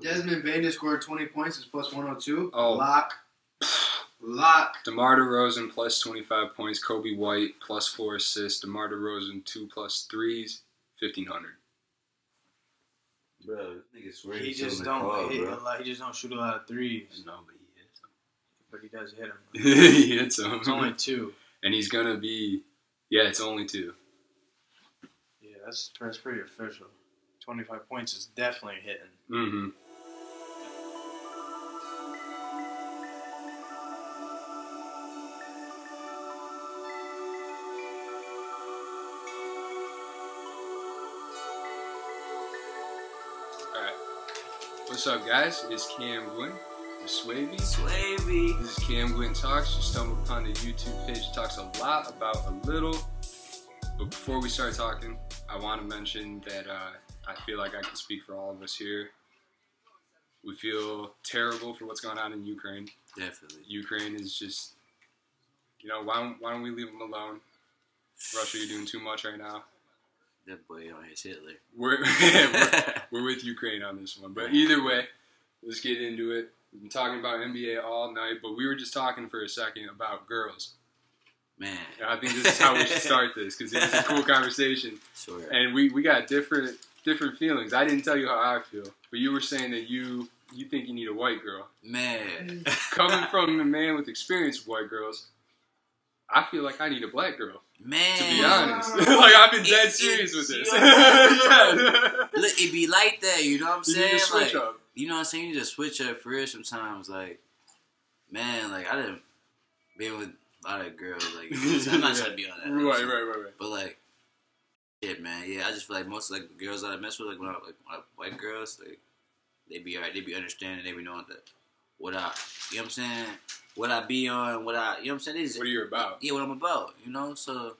Desmond Bain to score 20 points is plus 102. Oh. Lock. DeMar DeRozan plus 25 points. Kobe White plus 4 assists. DeMar DeRozan 2 plus 3s. 1,500. Bro, this nigga swear He just don't hit a lot. He just don't shoot a lot of threes. No, but he hits them. But he does hit them. He hits them. It's only 2. And he's gonna be. Yeah, it's only 2. Yeah, that's pretty official. 25 points is definitely hitting. Mm-hmm. Alright. What's up, guys? It's Cam Gwynn with Swavy. This is Cam Gwynn Talks. You stumbled upon the YouTube page. It talks a lot about a little. But before we start talking, I want to mention that I feel like I can speak for all of us here. We feel terrible for what's going on in Ukraine. Definitely. Ukraine is just, why don't we leave them alone? Russia, you're doing too much right now. That boy on his Hitler. We're with Ukraine on this one. But either way, let's get into it. We've been talking about NBA all night, but we were just talking for a second about girls. Man. And I think this is how we should start this, because it's a cool conversation. Sure. And we got different feelings. I didn't tell you how I feel, but you were saying that you think you need a white girl. Man. Coming from a man with experience with white girls, I feel like I need a black girl. Man. To be honest. Like, I've been dead serious with this. Yeah. Look, it be like that, you know what I'm saying? You need to switch up. You know what I'm saying? You need to switch up for real sometimes. Like, man, like, I done been with a lot of girls. Like, I'm not trying to be on that. Right. But, like, shit, man. Yeah, I just feel like most of, like, the girls that I mess with, like, when I white girls, like, they be alright. They be understanding. They be knowing that you know what I'm saying? What I be on, you know what I'm saying? They just, What are you about? Yeah, what I'm about, So,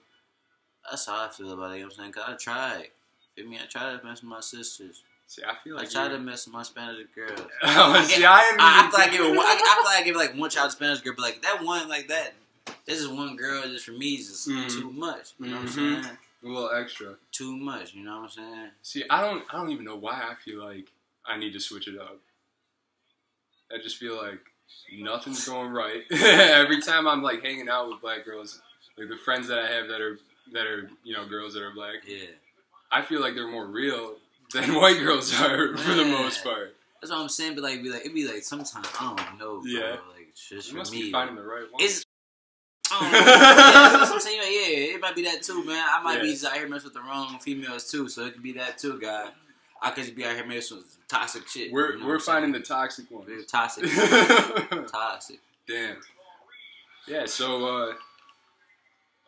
that's how I feel about it, you know what I'm saying? Because I tried. Feel me? I tried to mess with my sisters. See, I feel like I tried to mess with my Spanish girls. See, I feel like I give like one child Spanish girl, but like that one, like that. This is one girl just for me is just too much. You know what I'm saying? A little extra. Too much. You know what I'm saying? See, I don't even know why I feel like I need to switch it up. I just feel like nothing's going right. Every time I'm like hanging out with black girls, like the friends that I have that are girls that are black. Yeah. I feel like they're more real than white girls are for the most part. That's what I'm saying. But like, it'd be like sometimes I don't know. Bro. Yeah. Like it's just You for must me. be finding the right one. I don't know. Yeah, that's what I'm saying. Yeah, it might be that too, man. I might be just out here messing with the wrong females too, so it could be that too, guy. I could just be out here messing with some toxic shit. We're finding the toxic ones. They're toxic. Toxic. Damn. Yeah. So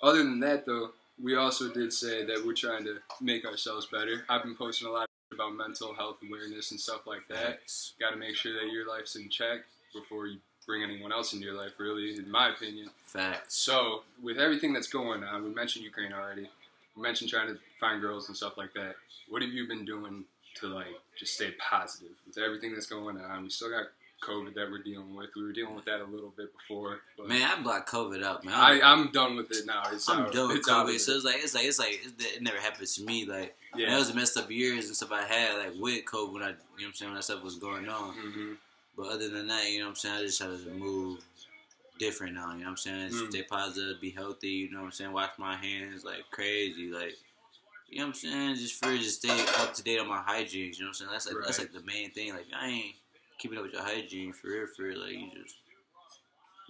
other than that, though, we also did say that we're trying to make ourselves better. I've been posting a lot about mental health awareness and stuff like that. Got to make sure that your life's in check before you bring anyone else into your life, really, in my opinion. Facts. So, with everything that's going on, we mentioned Ukraine already. We mentioned trying to find girls and stuff like that. What have you been doing to, like, just stay positive with everything that's going on? We still got COVID that we're dealing with. We were dealing with that a little bit before. But man, I blocked COVID out, man. I'm done with it now. I'm done with COVID. So it's like it never happened to me. Like, yeah. That was a messed up years and stuff I had, like, with COVID when when that stuff was going on. Mm-hmm. But other than that, you know what I'm saying, I just try to move different now, you know what I'm saying? Stay positive, be healthy, you know what I'm saying? Wash my hands like crazy, like, you know what I'm saying? Just stay up to date on my hygiene, you know what I'm saying? That's like the main thing. Like, I ain't keeping up with your hygiene for real, like, you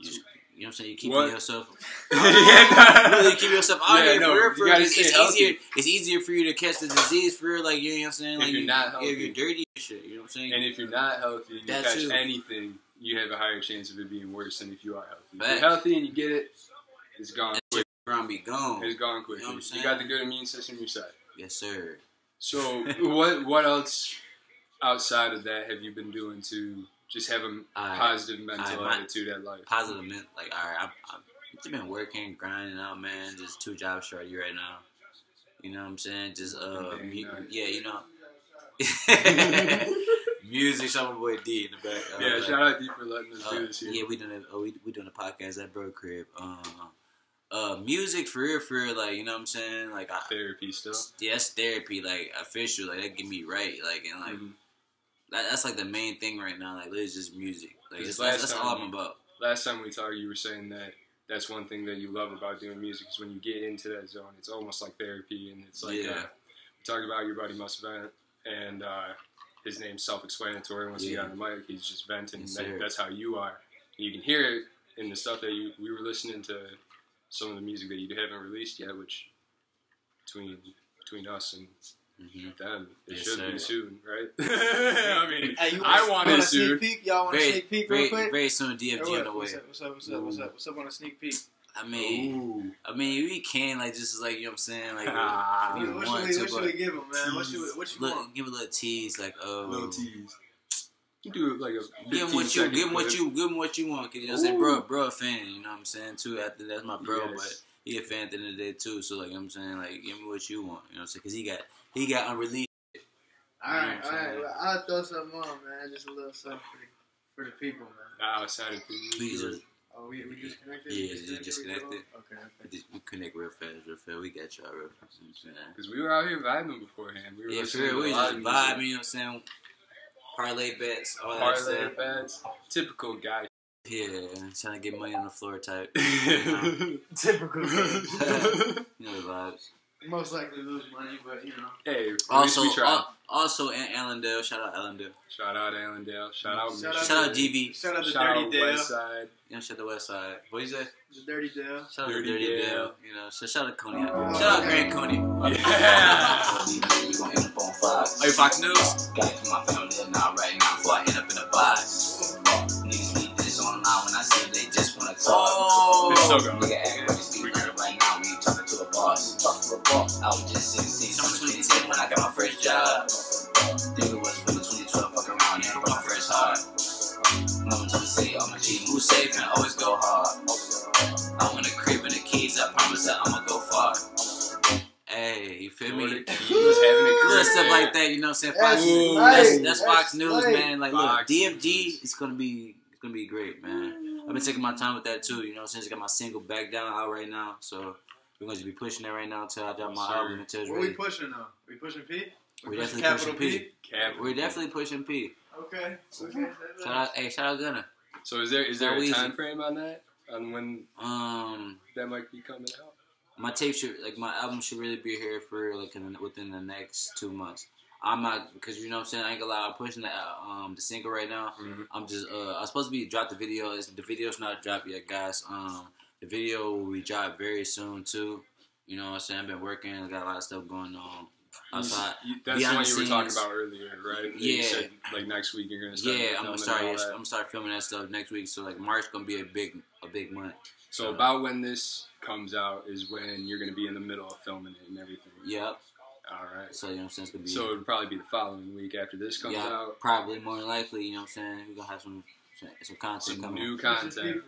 just you know what I'm saying? You keeping yourself really keep yourself out here for real. It's easier for you to catch the disease for real, like, you know what I'm saying? Like, if you're not healthy. If you're dirty and shit, you know what I'm saying? And if you're not healthy and you catch anything, you have a higher chance of it being worse than if you are healthy. If you're healthy and you get it, it's gone quick. It's gonna be gone. It's gone quick. You know what I'm saying? You got the good immune system, you're set. Yes, sir. So, what else outside of that have you been doing to just have a positive mental attitude at life? Positive mental, like, alright, I've been working, grinding out, man. Just 2 jobs shorty right now. You know what I'm saying? Just yeah, you know. Music, shout my boy D in the back. Yeah, shout out D for letting us do this here. Yeah, we doing a podcast at Bro Crib. Music for real, like, you know what I'm saying? Like, therapy stuff. Yeah, that's therapy, like, official, like, that get me right, like, and that's like the main thing right now. Like, it's just music. Like, that's all I'm about. Last time we talked, you were saying that that's one thing that you love about doing music is when you get into that zone, it's almost like therapy, and it's like we talked about your buddy Must Vent, and his name's self-explanatory. Once he got on the mic, he's just venting. Yes, that's how you are. And you can hear it in the stuff that we were listening to. Some of the music that you haven't released yet, which between us and them, it should be soon, right? I mean, I want it soon. Sneak peek? Y'all want a sneak peek real quick? Very soon, DFG on the way. What's up on a sneak peek? I mean, we can, like, just like, you know what I'm saying, like, what should we give him, man? What you want? Give a little tease, like, little tease. You do it like a give him what you want, cause you know what I'm saying, bro, a fan, you know what I'm saying, too. After that's my bro, but he a fan at the end of the day too. So like, you know what I'm saying, like, give me what you want, you know what I'm saying, cause he got unreleased. All right, I'll throw something on, man, just a little something for the people, man. Outside of Please. Oh, we just connected? Yeah, just connected. Okay. We connect real fast. We got y'all real fast. You know what I'm saying? Because we were out here vibing beforehand. We were for real. We just vibing, you know what I'm saying? Parlay bets, all that stuff. Parlay bets. Typical guy. Yeah, trying to get money on the floor type. Typical. You know the vibes. Most likely lose money, but you know. Hey, also Allendale. Shout out Allendale. Shout out Allendale. Shout out GB. Shout out the Dirty Dale. West Side. You know, shout out the West Side. What you say? The Dirty Dale. Shout out the Dirty Dale. You know, so shout out Coney. Shout out Grand Coney. Yeah. Are you Fox News? Got it from my family now, right now, before I end up in a box. Niggas need this online when I see they just wanna talk. Oh, it's so good. Nigga, everybody speak like it right now when you talking to a boss. I was just 16, summer 2010 when I got my first job. Think it was when the 2012 fuck around and my first heart. Mama told me say, oh my G, move safe and always go hard. I want a crib and the keys, I promise that I'ma go far. Hey, you feel me? Little stuff like that, you know what I'm saying? That's Fox News, man. Like, look, DFG is gonna be great, man. I've been taking my time with that too, you know, since I got my single Back Down out right now, so we're going to be pushing that right now until I drop my album until it's ready. What we pushing though? We pushing P? We're definitely pushing P. We're definitely pushing P. Okay. Shout out Gunna. So is there a time frame on that? On when that might be coming out? My album should really be here for like within the next 2 months. I'm not, because you know what I'm saying, I ain't gonna lie, I'm pushing the single right now. Mm-hmm. I'm just I was supposed to be drop the video. The video's not dropped yet, guys. The video will be dropped very soon too. You know what I'm saying? I've been working, I got a lot of stuff going on outside. That's the one you were talking about earlier, right? Yeah. You said, like, next week you're gonna start. Yeah, I'm gonna start filming that stuff next week. So like March gonna be a big month. So about when this comes out is when you're gonna be in the middle of filming it and everything. Yep. All right. So you know what I'm saying? It's gonna be. So it'll probably be the following week after this comes out. Probably more than likely. You know what I'm saying? We're gonna have some content coming. New content.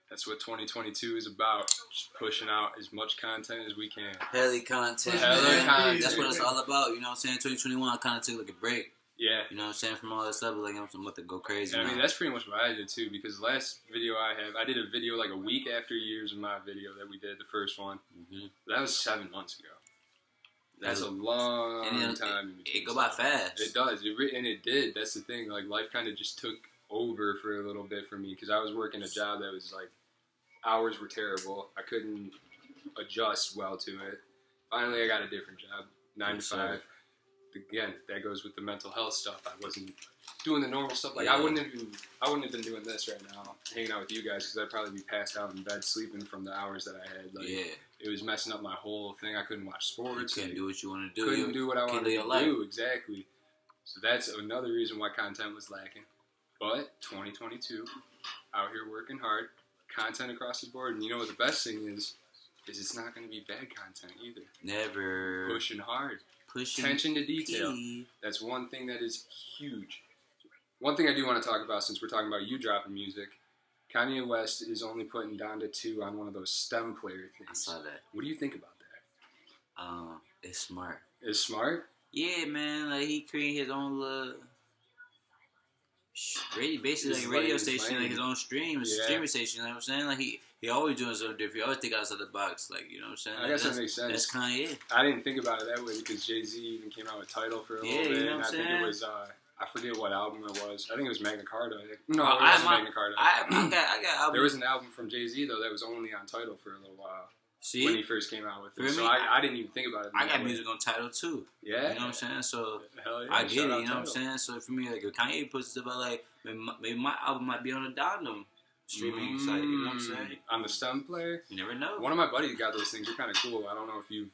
That's what 2022 is about. Just pushing out as much content as we can. Hella content. Content. That's what it's all about. You know what I'm saying? 2021, I kind of took like a break. Yeah. You know what I'm saying? From all that stuff, like I'm about to go crazy. I mean, that's pretty much what I did too. Because the last video I did a video like a week after years of my video that we did, the first one. Mm-hmm. That was 7 months ago. That's a long time. It go by fast. It does. And it did. That's the thing. Like, life kind of just took over for a little bit for me because I was working a job that was like, hours were terrible. I couldn't adjust well to it. Finally, I got a different job, 9 to 5. Again, that goes with the mental health stuff. I wasn't doing the normal stuff. Like I wouldn't have been doing this right now, hanging out with you guys, because I'd probably be passed out in bed sleeping from the hours that I had. Like, it was messing up my whole thing. I couldn't watch sports. You couldn't do what you want to do. Couldn't do what I wanted to do. Exactly. So that's another reason why content was lacking. But 2022, out here working hard, content across the board. And you know what the best thing is it's not going to be bad content either. Never. Pushing hard. Attention to detail. That's one thing that is huge. One thing I do want to talk about, since we're talking about you dropping music, Kanye West is only putting Donda 2 on one of those STEM player things. I saw that. What do you think about that? It's smart. It's smart? Yeah, man. Like, he created his own little basically like a radio station, like his own streaming station. You know what I'm saying? Like he always doing something different. He always think outside the box. Like, you know what I'm saying? I guess that makes sense. That's Kanye. I didn't think about it that way because Jay-Z even came out with Tidal for a little bit. You know what I'm and I saying? think it was, I forget what album it was. I think it was Magna Carta. No, Oh, it wasn't Magna Carta. I got albums. There was an album from Jay-Z, though, that was only on Tidal for a little while. See? When he first came out with it. For So me, I didn't even think about it. I got music on Tidal too. Yeah. You know what I'm saying? So Hell yeah, I get it, you know Tidal. what I'm saying? So for me, like if Kanye puts stuff out, like maybe my album might be on a Dondom streaming site, you know what I'm saying? On the Stem player? You never know. One of my buddies got those things. They're kind of cool. I don't know if you've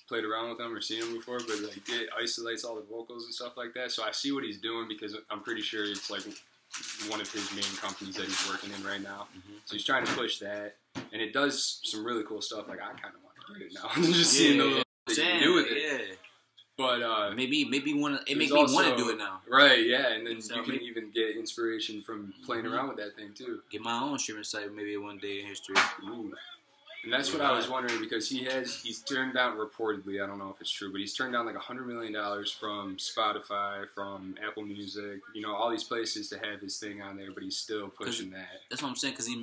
played around with them or seen them before, but like it isolates all the vocals and stuff like that. So I see what he's doing because I'm pretty sure it's like one of his main companies that he's working in right now. Mm-hmm. So he's trying to push that, and it does some really cool stuff. Like I kind of want to get it now. Just seeing the little things you can do with it. Yeah. But maybe make me want to do it now. Right, yeah, and then So you can even get inspiration from playing around with that thing too. Get my own streaming site maybe one day in history. Ooh. And that's what I was wondering because he's turned down reportedly, I don't know if it's true, but he's turned down like $100 million from Spotify, from Apple Music, you know, all these places to have his thing on there, but he's still pushing that. That's what I'm saying because he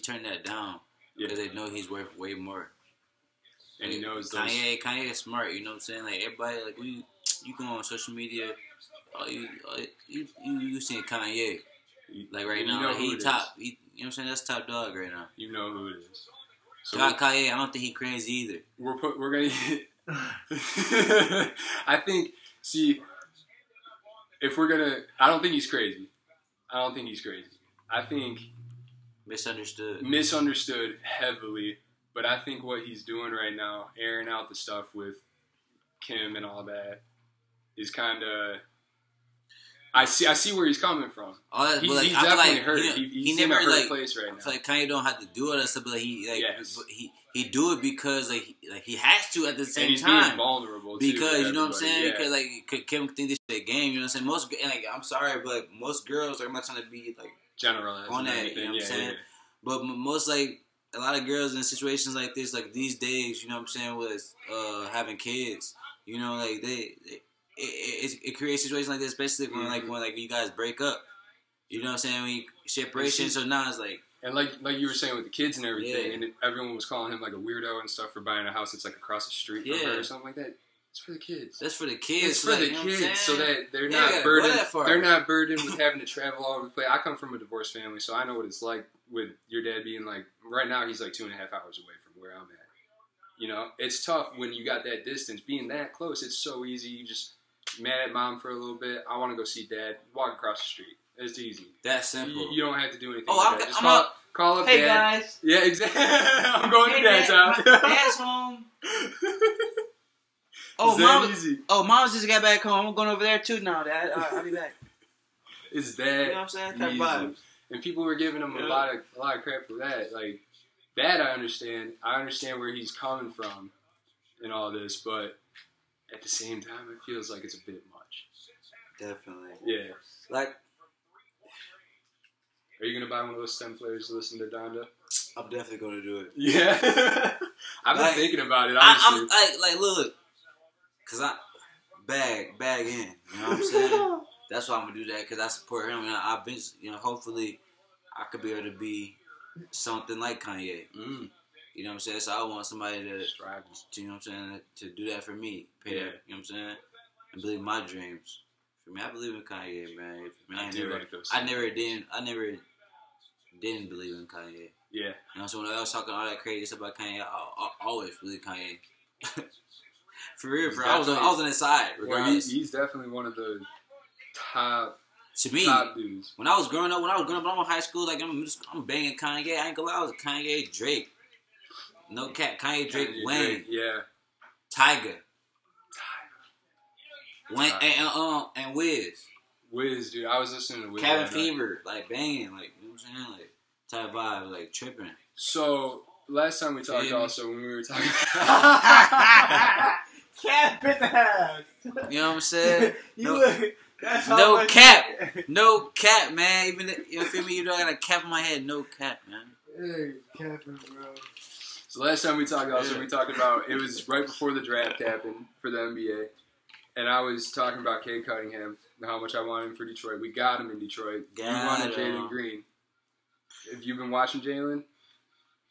turned that down because they know he's worth way more. And he knows Kanye is smart, you know what I'm saying? Like everybody, like you go on social media, you seeing Kanye, like right now, like he top, you know what I'm saying? That's top dog right now. You know who it is. So Kanye, I don't think he crazy either. We're gonna. I think. See, if we're gonna, I don't think he's crazy. I think misunderstood heavily. But I think what he's doing right now, airing out the stuff with Kim and all that, is kind of. I see where he's coming from. He's definitely hurt. He's in a hurt place right now. I feel like Kanye don't have to do all that stuff, but he do it because like he has to at the same and he's time. Being vulnerable because too, you know what I'm saying. Yeah. Because like Kim think this is a game. You know what I'm saying. I'm sorry, but most girls are not trying to be like generalized on that. You know what I'm saying. But most like. A lot of girls in situations like this, like these days, you know what I'm saying, with having kids, you know, like it creates situations like this, especially when you guys break up, you know what I'm saying, when you separation. So now it's like, and like you were saying with the kids and everything, and everyone was calling him like a weirdo and stuff for buying a house that's like across the street from her or something like that. It's for the kids. That's for the kids. It's for the kids, so that they're not burdened. They're not burdened with having to travel all over the place. I come from a divorced family, so I know what it's like with your dad being like. Right now, he's like 2.5 hours away from where I'm at. You know, it's tough when you got that distance. Being that close, it's so easy. You just mad at mom for a little bit. I want to go see dad. Walk across the street. It's easy. That's simple. You don't have to do anything. Oh, like that. Just call up hey dad. Guys. Yeah, exactly. I'm going to dad's house. Dad's home. Mom's just got back home. I'm going over there too now, Dad. I'll be back. It's that. You know what I'm saying? Kind of vibes. And people were giving him a lot of crap for that. Like that, I understand. I understand where he's coming from in all this, but at the same time, it feels like it's a bit much. Definitely. Yeah. Like, are you gonna buy one of those stem players to listen to Donda? I'm definitely gonna do it. Yeah. I've been thinking about it. Honestly. I'm look, cause I bag in. You know what I'm saying? That's why I'm gonna do that because I support him, and I've been, hopefully, I could be able to be something like Kanye. You know what I'm saying? So I want somebody to strive, you know what I'm saying, to do that for me, pay that, you know what I'm saying, and believe in my dreams. For me, I believe in Kanye, man. I never didn't believe in Kanye. Yeah. You know, so when I was talking all that crazy stuff about Kanye, I always believe Kanye. For real, I was on his side. Regardless. Well, he's definitely one of the top dudes. When I was growing up, I'm in high school, like I'm banging Kanye. I ain't gonna lie, I was Kanye, Drake. No cap, Kanye, Drake, Wayne. Yeah. Tiger. Wayne and Wiz. Wiz, dude. I was listening to Wiz. Cabin Fever, like banging, like, you know what I'm saying? Like type vibe, like tripping. So last time we talked also when we were talking Cap in the house. You know what I'm saying? That's no cap. No cap, man. Even you feel me? You know I got a cap on my head. No cap, man. Hey, capping, bro. So last time we talked also we talked about it was right before the draft happened for the NBA. and I was talking about Cade Cunningham, how much I wanted him for Detroit. We got him in Detroit. We wanted Jalen Green. Have you been watching Jalen?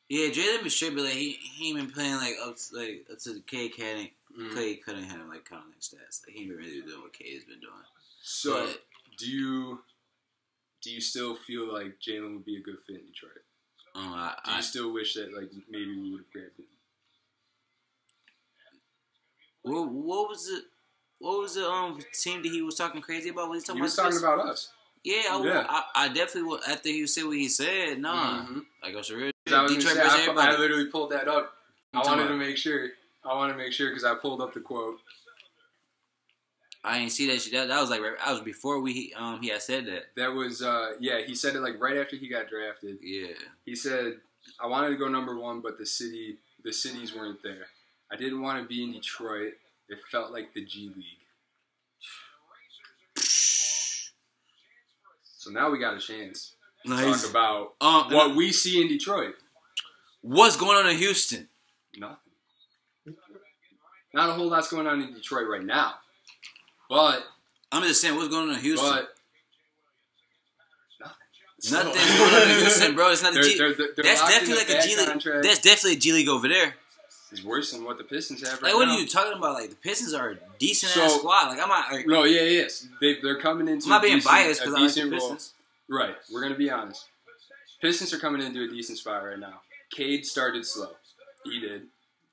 Yeah, Jalen been straight, but like he ain't been playing up to Cade Cunningham like kind of like stats. Like he ain't been really doing what Cade's been doing. So do you still feel like Jalen would be a good fit in Detroit? Do you still wish that like maybe we would have grabbed him? What was the team that he was talking crazy about when he was talking about us? Yeah, I definitely would. After he said what he said, nah. Like, I real Detroit I literally pulled that up. I wanted to make sure because I pulled up the quote. I didn't see that shit. That was like I was before he had said that. That was he said it like right after he got drafted. Yeah. He said, I wanted to go number 1, but the cities weren't there. I didn't want to be in Detroit. It felt like the G League. So now we got a chance to talk about what we see in Detroit. What's going on in Houston? Nothing. Not a whole lot's going on in Detroit right now. But I'm just saying, what's going on in Houston? But nothing's going on in Houston, bro. It's not a G. That's definitely like a G League. Contract. That's definitely a G League over there. It's worse than what the Pistons have right now. Like, what are you talking about? Like, the Pistons are a decent ass squad. Like, I'm not. Like, no, yes, they're coming into. I'm not being biased because I like the Pistons. Right, we're gonna be honest. Pistons are coming into a decent spot right now. Cade started slow. He did.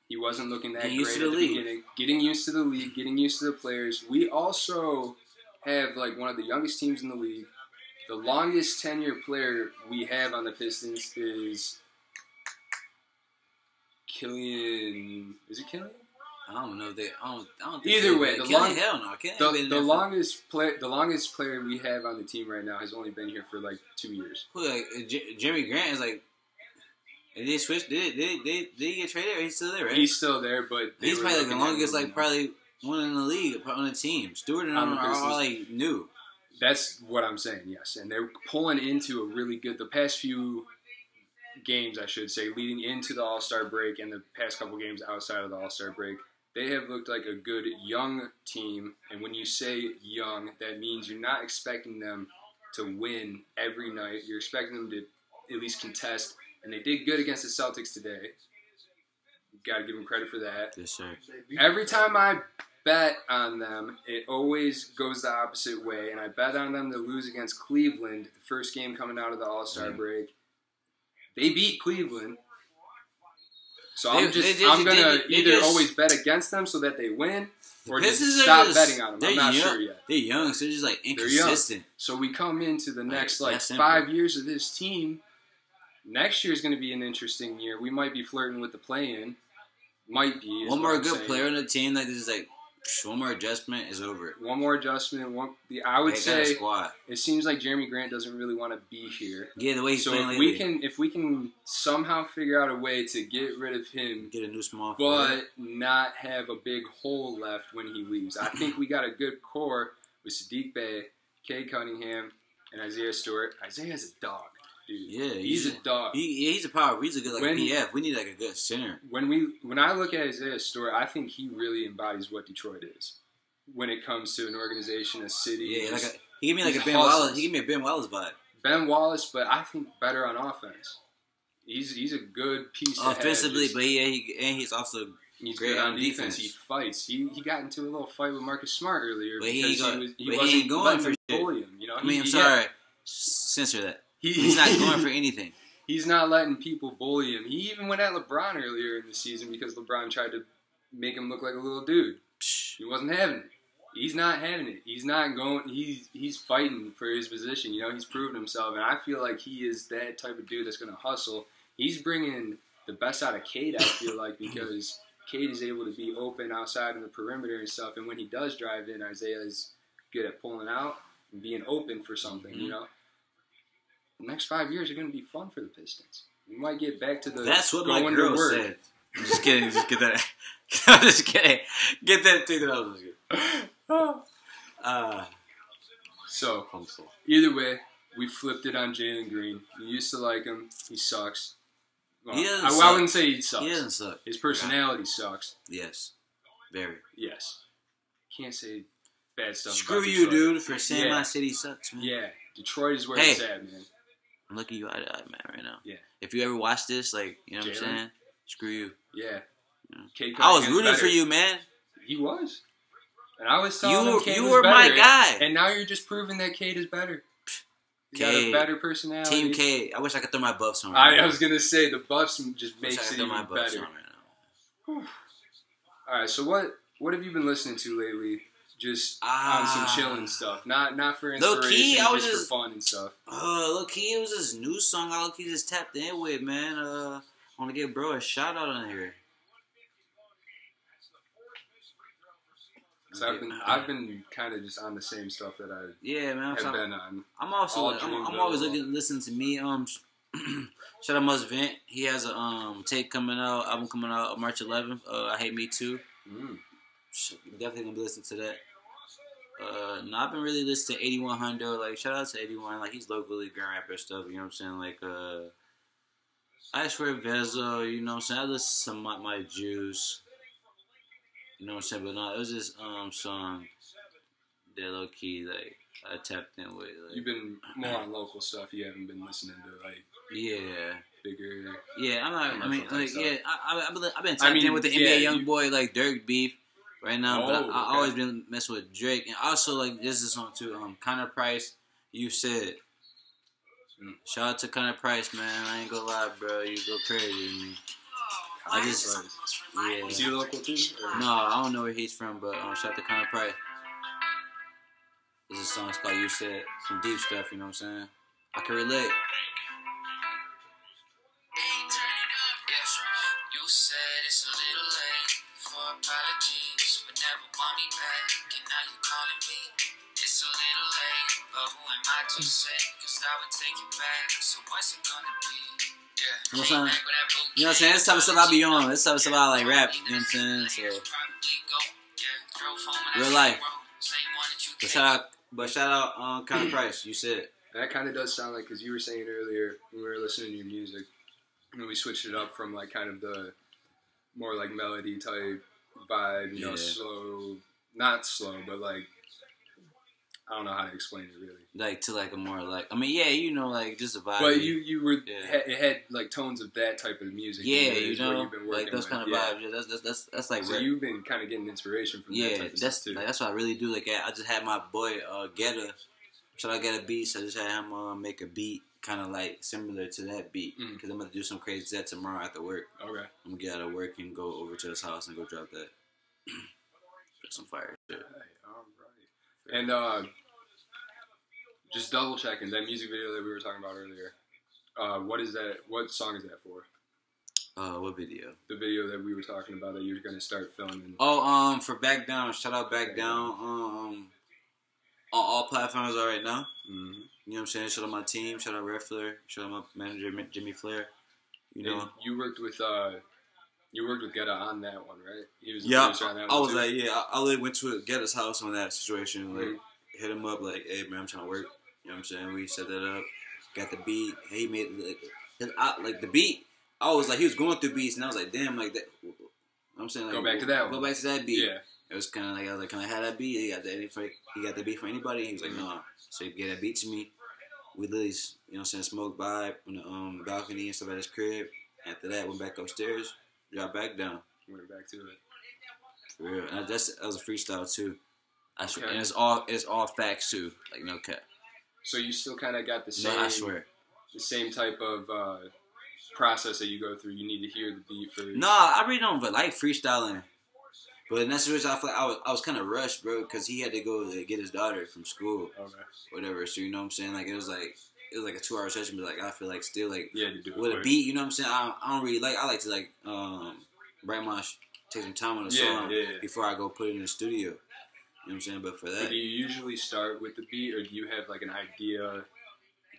He wasn't looking that great at the beginning. Getting used to the league, getting used to the players. We also have like one of the youngest teams in the league. The longest tenure player we have on the Pistons is Killian. Is it Killian? I don't know. I don't think either way, the longest player we have on the team right now has only been here for like 2 years. Who, like Jeremy Grant is like. Did they switch? Did he get traded? Or he's still there, right? He's still there, but he's probably like the longest, like probably one in the league on the team. Stewart and them are all like new. That's what I'm saying. Yes, and they're pulling into a really good. The past few games, I should say, leading into the All-Star break, and the past couple games outside of the All-Star break, they have looked like a good young team. And when you say young, that means you're not expecting them to win every night. You're expecting them to at least contest. And they did good against the Celtics today. Got to give them credit for that. Yes, sir. Every time I bet on them, it always goes the opposite way. And I bet on them to lose against Cleveland, the first game coming out of the All-Star break. They beat Cleveland. So I'm going to either always bet against them so that they win or just stop betting on them. I'm not sure yet. They're young, so they're just like inconsistent. So we come into the next 5 years of this team. Next year is going to be an interesting year. We might be flirting with the play-in. Might be. One more good player on the team. Like, this is like, one more adjustment is over. One more adjustment. I would say it seems like Jeremy Grant doesn't really want to be here. Yeah, the way he's playing lately. If we can somehow figure out a way to get rid of him, get a new small but not have a big hole left when he leaves. I think we got a good core with Sadiq Bey, Cade Cunningham, and Isaiah Stewart. Isaiah's a dog. Dude. Yeah, he's a dog. He's a power. He's a good PF. We need like a good center. When I look at Isaiah Stewart, I think he really embodies what Detroit is when it comes to an organization, a city. Yeah, he gave me like a Ben Wallace. He gave me a Ben Wallace vibe. Ben Wallace, but I think better on offense. He's a good piece offensively, but he's also great good on defense. He fights. He got into a little fight with Marcus Smart earlier but because he wasn't going for shit. Bully him, you know? I'm sorry. Censor that. He's not going for anything. He's not letting people bully him. He even went at LeBron earlier in the season because LeBron tried to make him look like a little dude. He wasn't having it. He's not having it. He's not going. He's fighting for his position. You know, he's proven himself, and I feel like he is that type of dude that's going to hustle. He's bringing the best out of Cade, I feel like, because Cade is able to be open outside in the perimeter and stuff, and when he does drive in, Isaiah is good at pulling out and being open for something, you know? The next 5 years are going to be fun for the Pistons. We might get back to the That's what my girl said. I'm just kidding. Just get that. I'm just kidding. Get that thing that I was good. So, either way, we flipped it on Jalen Green. We used to like him. He sucks. Well, I wouldn't say he sucks. He doesn't suck. His personality sucks. Yes. Very. Yes. can't say bad stuff. Screw about you, Detroit. dude, for saying my city sucks, man. Yeah, Detroit is where Hey. it's at, man. I'm looking you eye to eye, man, right now. Yeah. If you ever watch this, like, you know what I'm Jalen? saying? Screw you. Yeah. Yeah. K. I was Cunningham's rooting better. for you, man. He was. And I was telling him Cade You was were better. my guy. And now you're just proving that Cade is better. He got a Cade. better personality. Team K. I wish I could throw my buffs on. I was going to say, the buffs just Wish I makes could it throw even my buffs better. on right now. All right, so what have you been listening to lately? Just on some chilling stuff. Not for inspiration, Low-key, I was just for fun and stuff. Low-key, it was this new song I low-key just tapped in with, man. I want to give bro a shout out on here. So I've been kind of just on the same stuff that I Yeah, man. have been on. I'm also All I'm Dreamville. always listening to me. Shout out Must Vent. He has a album coming out March 11th. I Hate Me Too. Definitely gonna be listening to that. No, I've been really listening to 81 Hundo. Like, shout out to 81. Like, he's locally grand rapper stuff. You know what I'm saying? Like, I swear Vezo. You know what I'm saying? I listen to my Juice. You know what I'm saying? But no, it was this song that low key like I tapped in with. Like, You've been more on local stuff. You haven't been listening to like bigger. Yeah, I'm not. I mean, commercial like, type yeah, stuff. I've been tapped in with the NBA young boy like Dirk beef right now. But Oh, I okay. always been messing with Drake, and also like this is song too. Connor Price, You Said. Shout out to Connor Price, man. I ain't gonna lie, bro. You go crazy with me. I just, yeah. Is he local too? Or? No, I don't know where he's from, but shout out to Connor Price. This is a song called You Said. Some deep stuff, you know what I'm saying? I can relate. You said it's a little late for apologies, but never want me back, and now you calling me. It's a little late, but who am I to say? 'Cause I would take you back, so what's it gonna be? Yeah. You know what I'm saying? You know what I'm saying? This type of stuff I be on. This type of stuff I like rap. You know what I'm saying? So real life. But shout out Connor Price. You said. That kind of does sound like, because you were saying earlier when we were listening to your music, and we switched it up from like kind of the more like melody type vibe, you know, slow, not slow, but like I don't know how to explain it really. Like to like a more like you know, like just a vibe. But you were it had like tones of that type of music. Yeah, you know, you've been like those kind of vibes. Yeah, that's like. So you've been kind of getting inspiration from that type of stuff too. Like, that's what I really do. Like I just had my boy Getta. Should I get a beat? So I just had him make a beat kind of like similar to that beat because I'm gonna do some crazy set tomorrow after work. Okay. I'm gonna get out of work and go over to his house and go drop that. Some fire shit. All right. And just double checking that music video that we were talking about earlier. What is that? What song is that for? What video? The video that we were talking about that you're gonna start filming. Oh, for Back Down. Shout out Back Down. On all platforms right now. Mm-hmm. You know what I'm saying? Shout out my team. Shout out Red Flair. Shout out my manager Jimmy Flair. You know. And you worked with Getta on that one, right? He was the yeah. producer on that I one was too? like, yeah. I literally went to Getta's house on that situation. Like, hit him up like, hey man, I'm trying to work. You know what I'm saying? We set that up. Got the beat. He made like the beat. I was like, he was going through beats, and I was like, damn, like that. You know what I'm saying, like, go back to that one. Go back to that beat. Yeah. It was kind of like, I was like, can I have that beat? He got the beat for anybody? He was like, no. So he gave that beat to me. We literally, you know what I'm saying, smoked by on the balcony and stuff at his crib. After that, went back upstairs, dropped back down. Went back to it. For real. And that was a freestyle too. I swear. Okay. And it's all facts too. Like, no cap. So you still kind of got the same. No, I swear. The same type of process that you go through. You need to hear the beat first. No, I really don't like freestyling. But in that situation, I feel like I was kind of rushed, bro, because he had to go get his daughter from school, whatever. So you know what I'm saying? Like it was like a 2-hour session, but like I feel like still like to do it with quick. a beat. You know what I'm saying? I don't really like. I like to like take some time on the song before I go put it in the studio. You know what I'm saying? But for that, But do you usually start with the beat, or do you have like an idea?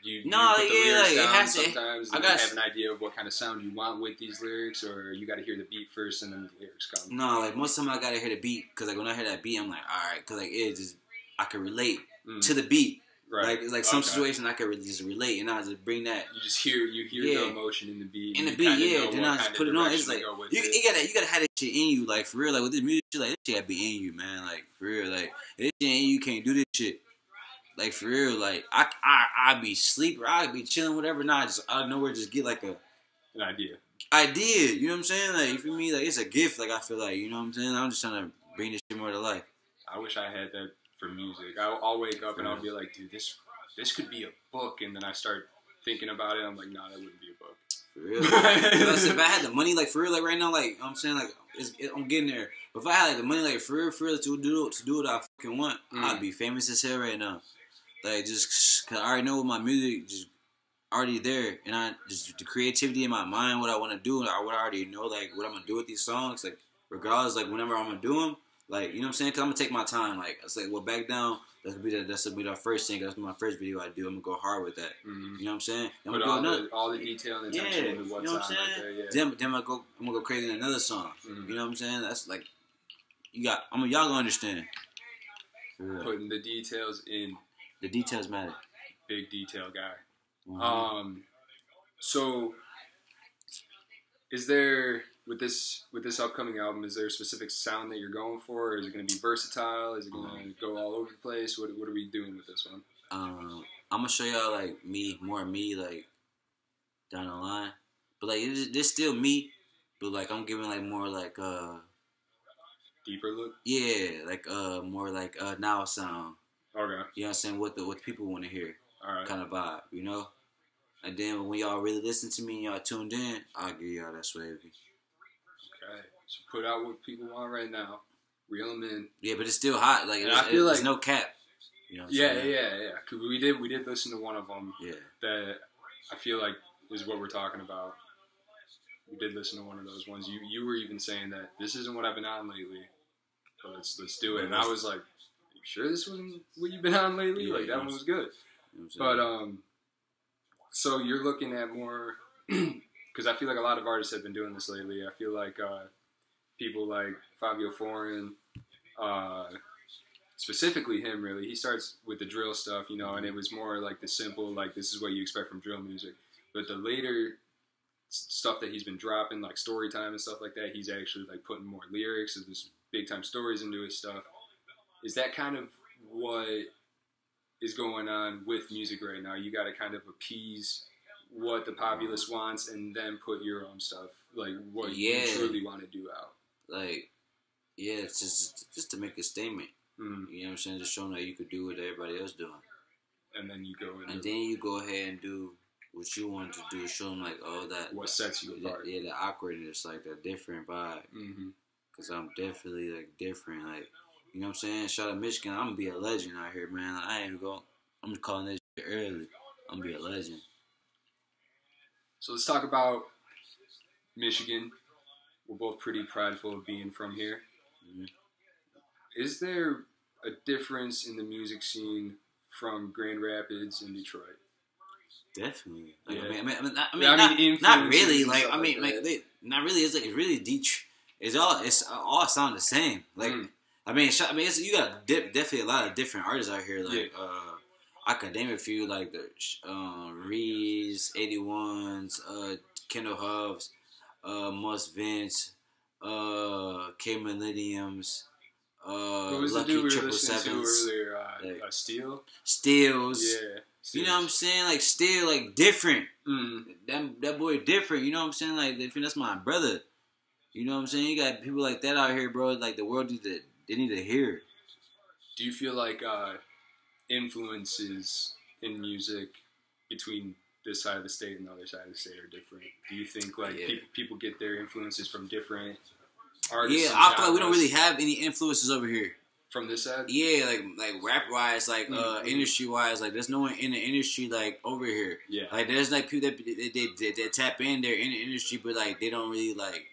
Do you put the like, lyrics it down has to. sometimes? Do you have an idea of what kind of sound you want with these lyrics, or you got to hear the beat first and then the lyrics come? No, like most of the time I gotta hear the beat because like when I hear that beat, I'm like, all right, because like it just I can relate to the beat. Like it's like some situation I could really just relate, and I just bring that. You just hear the emotion in the beat. In the beat, yeah. Then I just put it on. It's like you gotta have that shit in you, like for real. Like with this music, shit, like this shit gotta be in you, man. Like for real, like if this shit in you, can't do this shit. Like for real, like I be sleeping, I be chilling, whatever. Nah, just out of nowhere, just get like an idea. You know what I'm saying? Like for me, like it's a gift. Like I feel like, you know what I'm saying. I'm just trying to bring this shit more to life. I wish I had that for music. I'll wake up and I'll be like, dude, this could be a book, and then I start thinking about it. I'm like, nah, that wouldn't be a book. For real. If I had the money, like for real, like right now, like I'm saying, like I'm getting there. But if I had like the money, like for real, to do what I fucking want, I'd be famous as hell right now. Like just cause I already know what my music just already there, and I just the creativity in my mind, what I want to do, or what I already know, like what I'm gonna do with these songs, like regardless, like whenever I'm gonna do them, like you know what I'm saying, cause I'm gonna take my time. Like it's like, well, back down. That's gonna be the first thing. That's my first video I do. I'm gonna go hard with that. You know what I'm saying? I'm Put gonna all the detail and attention into what's you know what I'm saying? Right there, yeah. Then I'm gonna go crazy in another song. You know what I'm saying? That's like y'all gonna understand. Putting the details in. The details matter. Big detail guy. So is there with this upcoming album, is there a specific sound that you're going for? Or is it going to be versatile? Is it going to go all over the place? What are we doing with this one? I'm gonna show y'all like more me like down the line, but like there's still me, but like I'm giving like more like deeper look. Yeah, like more like now sound. Okay. You know what I'm saying? What the people want to hear. All right. Kind of vibe, you know. And then when y'all really listen to me and y'all tuned in, I'll give y'all that Swavy. Okay. So put out what people want right now. Reel them in. Yeah, but it's still hot. Like I feel like there's no cap. You know what I'm saying? Yeah. Cause we did listen to one of them. Yeah. That I feel like is what we're talking about. We did listen to one of those ones. You were even saying that this isn't what I've been on lately. So let's do it. And I was like, you sure this wasn't what you've been on lately? Yeah, like that one was good. You know but so you're looking at more because I feel like a lot of artists have been doing this lately. I feel like people like Fabio Foreign, specifically him really, he starts with the drill stuff, you know, and it was more like the simple, like this is what you expect from drill music. But the later stuff that he's been dropping, like story time and stuff like that, he's actually like putting more lyrics and just big time stories into his stuff. Is that kind of what is going on with music right now? You got to kind of appease what the populace wants and then put your own stuff, like what you truly want to do out. Like, yeah, it's just to make a statement. You know what I'm saying? Just showing that you could do what everybody else doing. And then you go in. And then you go ahead and do what you want to do. Show them like, oh, that. What sets you apart. Yeah, the awkwardness, like the different vibe. Because I'm definitely like different. Like, you know what I'm saying? Shout out Michigan. I'm going to be a legend out here, man. Like, I ain't going. I'm calling this shit early. I'm going to be a legend. So let's talk about Michigan. We're both pretty prideful of being from here. Is there a difference in the music scene from Grand Rapids and Detroit? Definitely. Like, yeah. Not really. Like, I mean, like, not really. It's like, it's really Detroit. It's all sound the same. Like, I mean, you got definitely a lot of different artists out here. Like, Academic Few, like the Reeds, 81s, Kendall Hubbs, Mus Vince, K Millenniums, Lucky 777s. Earlier? Steel? Steels. Yeah. Steels. You know what I'm saying? Like, still, like, different. That boy different. You know what I'm saying? Like, that's my brother. You know what I'm saying? You got people like that out here, bro. Like, the world they need to hear. Do you feel like influences in music between this side of the state and the other side of the state are different? Do you think like people get their influences from different artists? Yeah, I feel like we don't really have any influences over here. From this side? Yeah, like rap wise, like industry wise, like there's no one in the industry like over here. Yeah, like there's like people that they tap in, they're in the industry, but like they don't really like.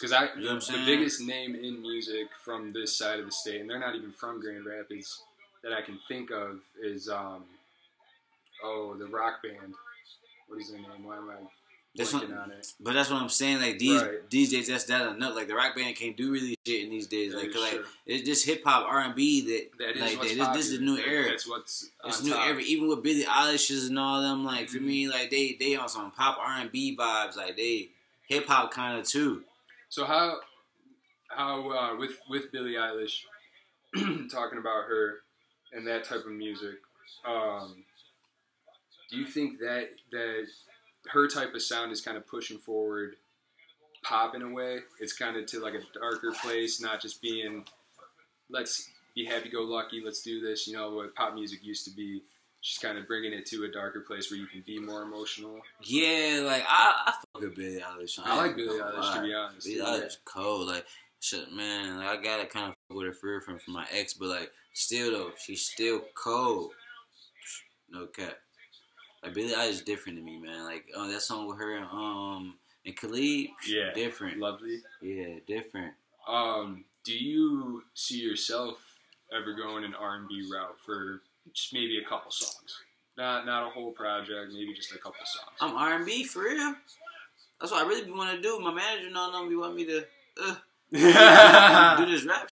Because the biggest name in music from this side of the state, and they're not even from Grand Rapids, that I can think of is the rock band. What is their name? Why am I blanking on it. But that's what I'm saying. Like these days, that's that enough. Like the rock band can't do really shit in these days. Like, it's just hip hop R&B that is like what's this is the new era. That's what's it's on new top. era. Even with Billie Eilish and all them, like for me, like they on some pop R&B vibes. Like they hip hop kind of too. So how with Billie Eilish talking about her and that type of music, do you think that her type of sound is kind of pushing forward pop in a way? It's kind of to like a darker place, not just being let's be happy-go-lucky, let's do this, you know, what pop music used to be. She's kind of bringing it to a darker place where you can be more emotional. Yeah, like I fuck with Billie Eilish. I like Billie Eilish, to be honest. Billie Eilish cold, like shit, man. Like, I gotta kind of fuck with her from my ex, but like still though, she's still cold. No cap. Like Billie Eilish is different to me, man. Like that song with her and Khalid, different. Lovely. Yeah, different. Do you see yourself ever going an R&B route for just maybe a couple songs? Not a whole project, maybe just a couple songs. I'm R&B for real. That's what I really want to do. My manager don't be want me to do this rap.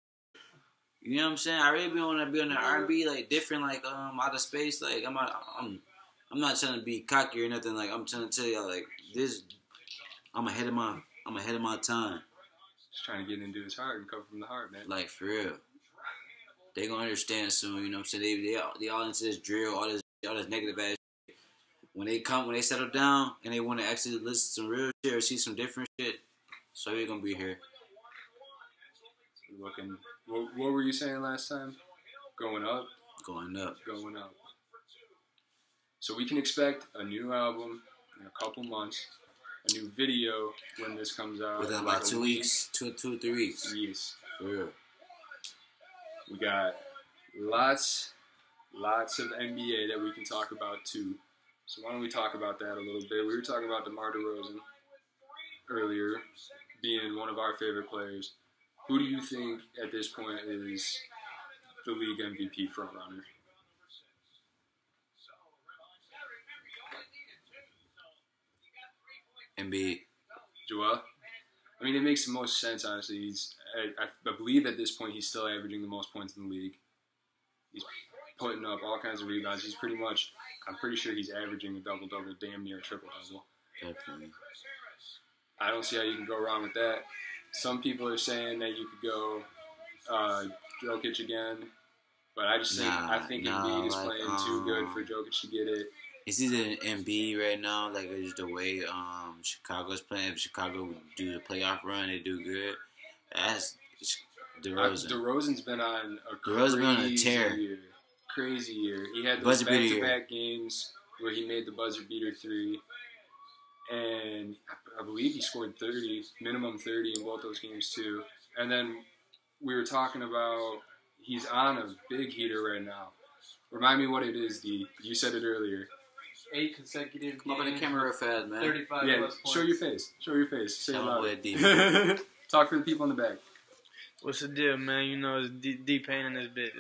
You know what I'm saying? I really want to be on the R&B, like different, like out of space. Like I'm not trying to be cocky or nothing. Like I'm trying to tell y'all, like this, I'm ahead of my time. Just trying to get into his heart and come from the heart, man. Like for real, they gonna understand soon. You know what I'm saying? They all into this drill, all this negative ass shit. When they settle down and they want to actually listen to some real shit or see some different shit, so we're gonna be here. Looking. What were you saying last time? Going up. Going up. Going up. So we can expect a new album in a couple months, a new video when this comes out. Within about 2 weeks, 2 or 3 weeks. Yes. For real. We got lots of NBA that we can talk about too. So why don't we talk about that a little bit? We were talking about DeMar DeRozan earlier, being one of our favorite players. Who do you think at this point is the league MVP frontrunner? Embiid. Joel? I mean, it makes the most sense, honestly. I believe at this point he's still averaging the most points in the league. He's putting up all kinds of rebounds. I'm pretty sure he's averaging a double-double, damn near a triple-double. Definitely. I don't see how you can go wrong with that. Some people are saying that you could go Jokic again, but I think Embiid is playing too good for Jokic to get it. It's either Embiid right now, like just the way Chicago's playing. If Chicago do the playoff run, they do good. That's DeRozan. DeRozan's been on a crazy year. He had those back-to-back games where he made the buzzer beater three, and I believe he scored minimum 30 in both those games too. And then we were talking about he's on a big heater right now. Remind me what it is, D. You said it earlier. 8 consecutive games. Come up in the camera real fast, man. 35 plus points. Show your face. Say it loud. D. Talk for the people in the back. What's the deal, man? You know, it's deep pain in this bitch.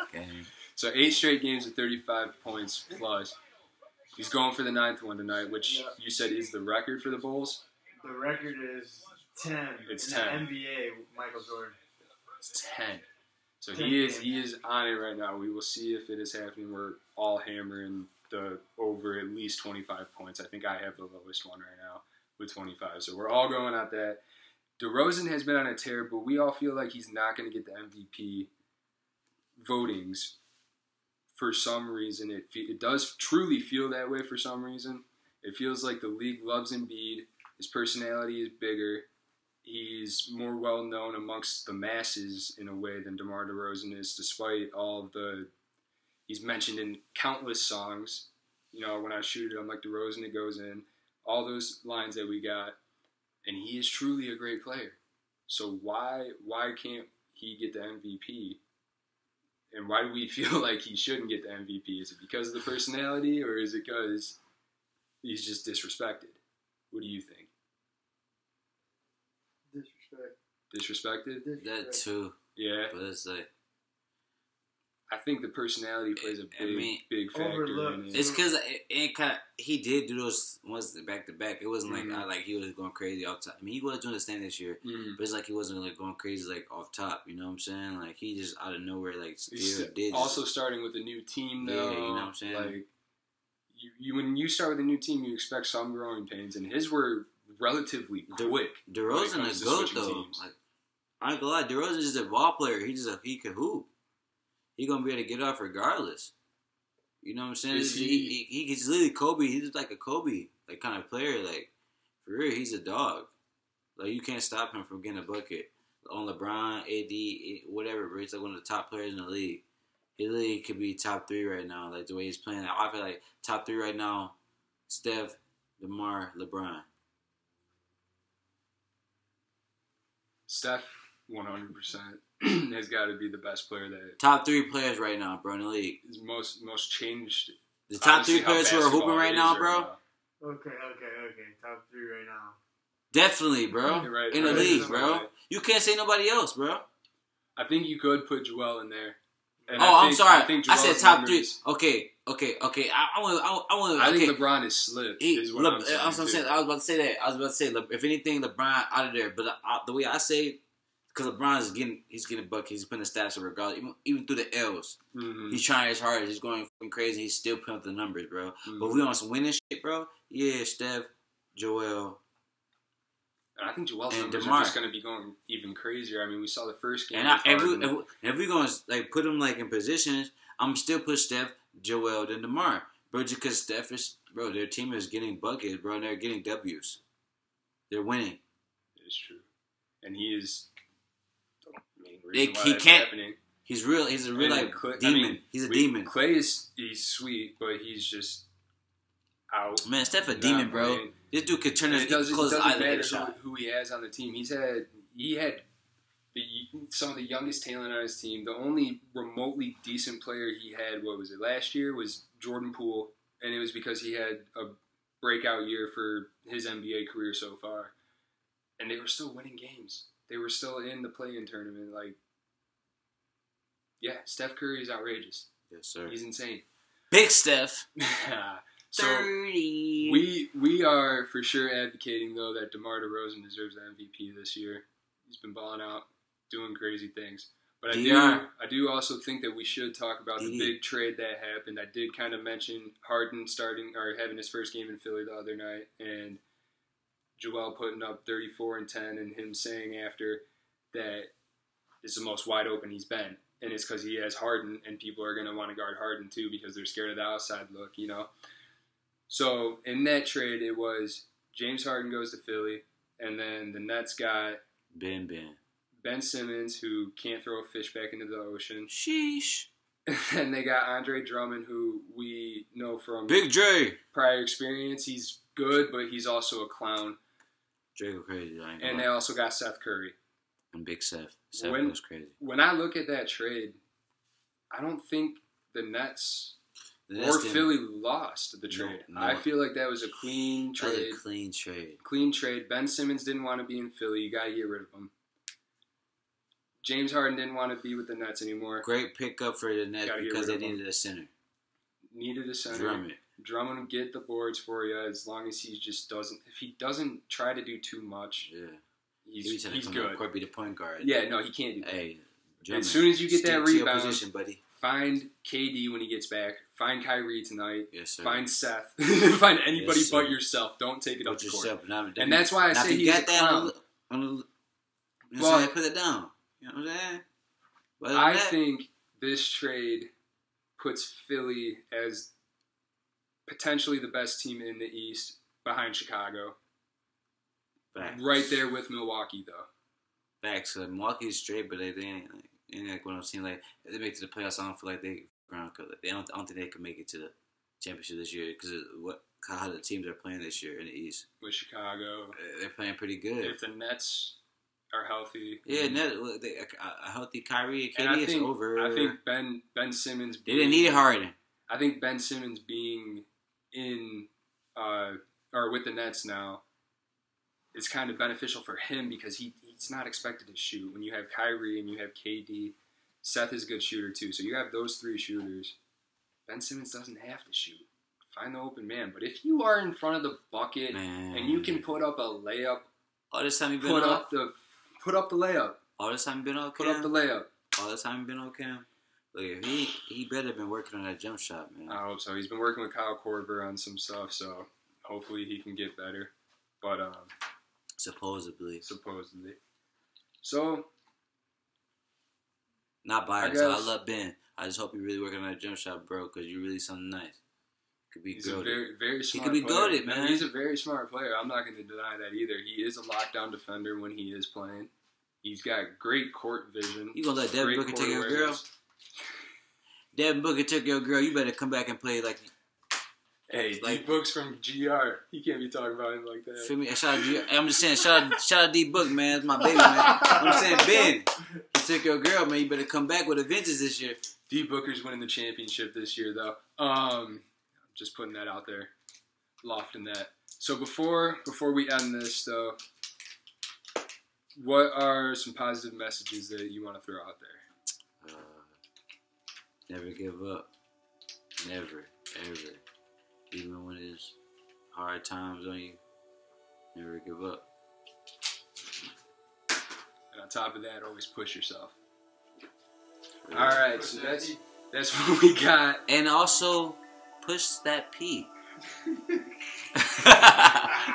Okay. So 8 straight games of 35 points plus. He's going for the 9th one tonight, which you said is the record for the Bulls? The record is 10. It's in 10. The NBA, Michael Jordan. It's 10. So he is on it right now. We will see if it is happening. We're all hammering the over at least 25 points. I think I have the lowest one right now with 25. So we're all going at that. DeRozan has been on a tear, but we all feel like he's not going to get the MVP votings. For some reason, it does truly feel that way for some reason. It feels like the league loves Embiid. His personality is bigger. He's more well-known amongst the masses in a way than DeMar DeRozan is, despite all the... He's mentioned in countless songs. You know, when I shoot it, I'm like DeRozan, it goes in. All those lines that we got. And he is truly a great player. So why can't he get the MVP? And why do we feel like he shouldn't get the MVP? Is it because of the personality, or is it because he's just disrespected? What do you think? Disrespected? That too. Yeah. But it's like, I think the personality plays a big factor in it. It's because it kind of he did do those ones back to back. It wasn't like he was going crazy off top. I mean, he was doing the stand this year, but it's like he wasn't like going crazy like off top. You know what I'm saying? Like he just out of nowhere like still did. Also starting with a new team though. Yeah, you know what I'm saying? Like you when you start with a new team, you expect some growing pains, and his were relatively quick. DeRozan is good though. Like, I ain't gonna lie, DeRozan is just a ball player. He can hoop. He gonna be able to get off regardless. You know what I'm saying? He's literally Kobe. He's like a Kobe like kind of player. Like for real, he's a dog. Like you can't stop him from getting a bucket. On LeBron, AD, whatever, bro. He's like one of the top players in the league. He literally could be top 3 right now. Like the way he's playing. I feel like top 3 right now: Steph, DeMar, LeBron. Steph, 100%, has got to be the best player that. Top 3 players right now, bro, in the league. Is most changed. The top 3 players who are hooping right now, bro. Okay. Top 3 right now. Definitely, bro. Right, in the league, bro. You can't say nobody else, bro. I think you could put Joel in there. And I'm sorry. I said top numbers, 3. Okay. I want. I think LeBron is slipped. Is what I'm saying. I was about to say that. I was about to say, if anything, LeBron out of there. But the way I say, because LeBron is getting buckets. He's putting the stats up regardless. Even through the L's, he's trying his hardest. He's going fucking crazy. He's still putting up the numbers, bro. But we on some winning shit, bro. Yeah, Steph, Joel. I think Joel's numbers are just going to be going even crazier. I mean, we saw the first game. And if we're going to like put them like in positions, I'm still put Steph, Joel, then DeMar. Bro, just because Steph is, bro, their team is getting buckets, bro, and they're getting W's. They're winning. It's true. And he is the main reason why that's happening. He's real. He's a real like demon. He's a demon. Clay he's sweet, but he's just out. Man, Steph a demon, bro. Playing. This dude could turn his close his eyes and hit a shot. Who he has on the team. He had some of the youngest talent on his team. The only remotely decent player he had, what was it, last year, was Jordan Poole, and it was because he had a breakout year for his NBA career so far. And they were still winning games. They were still in the play-in tournament. Like, yeah, Steph Curry is outrageous. Yes, sir. He's insane. Big Steph. So 30. we are for sure advocating though that DeMar DeRozan deserves the MVP this year. He's been balling out, doing crazy things. But I do also think that we should talk about the big trade that happened. I did kind of mention Harden starting or having his first game in Philly the other night, and Joel putting up 34 and 10, and him saying after that is the most wide open he's been. And it's because he has Harden, and people are going to want to guard Harden too because they're scared of the outside look, you know. So in that trade, it was James Harden goes to Philly, and then the Nets got Ben Simmons, who can't throw a fish back into the ocean. Sheesh. And they got Andre Drummond, who we know from Big Dre prior experience. He's good, but he's also a clown. Dre go crazy. And they also got Seth Curry. And Big Seth. Seth goes crazy. When I look at that trade, I don't think the Nets or Philly lost the trade. No. I feel like that was a clean trade. That was a clean trade. Clean trade. Ben Simmons didn't want to be in Philly. You got to get rid of him. James Harden didn't want to be with the Nets anymore. Great pickup for the Nets because they needed a center. Needed a center. Drummond would get the boards for you as long as he just doesn't. If he doesn't try to do too much, he's good. Court be the point guard. Yeah, no, he can't do that. Hey, Drummond, as soon as you get that rebound, position, buddy. Find KD when he gets back. Find Kyrie tonight. Yes, sir. Find Seth. Find anybody but yourself. Don't take it up the court. And that's why I say he's a clown. Well, put it down. You know what I'm saying? I think this trade puts Philly as potentially the best team in the East behind Chicago. Facts. Right there with Milwaukee, though. Facts. Milwaukee's straight, but they ain't like what I'm seeing. Like if they make it to the playoffs, I don't feel like they ground cover. I don't think they can make it to the championship this year because how the teams are playing this year in the East. With Chicago, they're playing pretty good. If the Nets are healthy, a healthy Kyrie and KD is over. I think Ben Simmons. They didn't need Harden. I think Ben Simmons being in or with the Nets now, it's kind of beneficial for him because he's not expected to shoot. When you have Kyrie and you have KD, Seth is a good shooter too. So you have those 3 shooters. Ben Simmons doesn't have to shoot. Find the open man. But if you are in front of the bucket and you can put up a layup, all this time you been put up the layup. All this time you been on Cam. Put up the layup. All this time you been on Cam. Look, he better been working on that jump shot, man. I hope so. He's been working with Kyle Korver on some stuff, so hopefully he can get better. But supposedly. So not biased. I love Ben. I just hope you really working on that jump shot, bro, because you really something nice. Could be he's a very smart He could be player. goated, man. He's a very smart player. I'm not going to deny that either. He is a lockdown defender when he is playing. He's got great court vision. You gonna let Devin Booker take your girl? Devin Booker took your girl. You better come back and play like. Hey, D Book's from GR. He can't be talking about him like that. Feel me? I'm just saying, shout out D Book, man. That's my baby, man. I'm saying, Ben, you took your girl, man. You better come back with a vengeance this year. D Booker's winning the championship this year, though. Just putting that out there, lofting that. So before we end this, though, what are some positive messages that you want to throw out there? Never give up. Never, ever. Even when it's hard times on you, never give up. And on top of that, always push yourself. All right, so that's what we got. And also, push that P.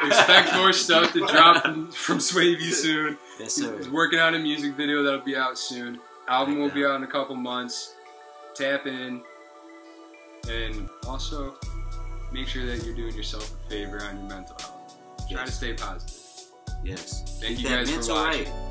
Expect more stuff to drop from Swavy soon. Yes, sir. He's working on a music video that'll be out soon. Album will be out in a couple months. Tap in. And also, make sure that you're doing yourself a favor on your mental health. Try to stay positive. Yes. Thank you guys for watching. Right.